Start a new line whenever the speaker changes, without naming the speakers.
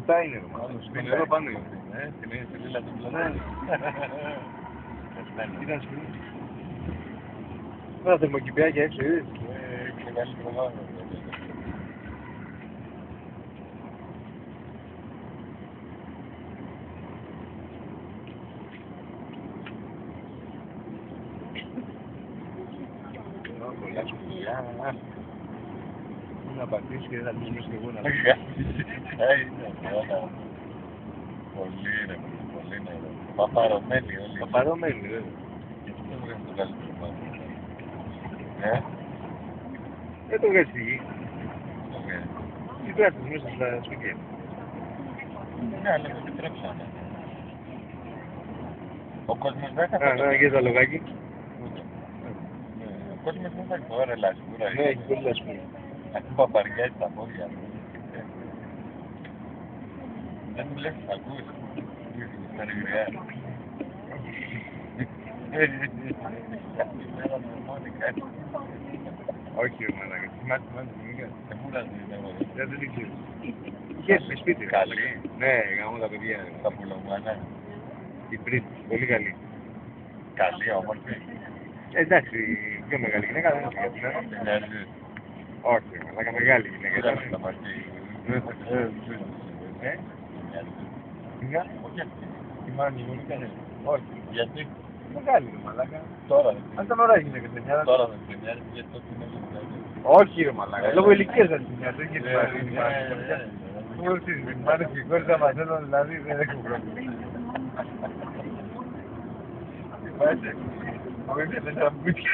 Αυτά είναι, στην εδώ πάνω είναι.
Στην Λίλα του Πλανέτη.
Ήταν σπίτι. Τώρα θερμοκηπιάκια έξω, είδες.
Είναι καλύτερο μάλλον.
Πολλά σκουλιά. Να πατήσεις και δεν θα πεις και εγώ να
Πολύ είναι, πολύ είναι. Παπαρωμένοι όλοι.
Παπαρωμένοι, βέβαια.
Και αυτό βγάζει το καλύτερο μάλλον.
Δεν το βγάζει στη γη.
Το βγάζει.
Τι πράττεις μέσα στα σπίτια.
Ναι, αλλά το επιτρέψανε. Ο κόσμος δεν θα
Να και τα λογάκι.
Ο κόσμος δεν θα έχει τώρα λασπούρα.
Ναι, έχει πολύ λασπούρα.
Ακού παπαριάζει τα πόδια. Δεν μου λες, ακούς. Στα ρηγριά. Καλημέρα με μόνη κάτι.
Όχι, ρε μαλάκα. Θυμάσαι την μήκα.
Δεν μου λες,
Δεν την ξέρεις. Είχε σπίτι.
Καλή.
Ναι, γάμω τα παιδιά.
Τα πουλωμάνα.
Η Πρίτ, πολύ καλή.
Καλή, όμορφη.
Εντάξει, πιο μεγάλη γυναίκα δεν είναι για την ώρα.
Μοιάζει.
Όχι, μαλάκα, μεγάλη γυναίκα.
Δεν θα μαρτεί.
Μια,
Όχι αυτή.
τη μάνη μου έκανε. Όχι.
Γιατί
Μεγάλη είναι μαλάκα.
τώρα δεν
Αν ήταν ωραία γυναίκα σε μια.
Τώρα δεν σε μοιάζει, γιατί τότε είναι λίγο.
Όχι ρε μαλάκα, λόγω ηλικίας δεν τη μοιάζει και την μάνη. Πώς τις μάνες και οι κόρες θα μας έλαβαν, δηλαδή δεν έχουμε πρόβλημα. Υπάρχει, ο παιδί δεν τα μπούτια.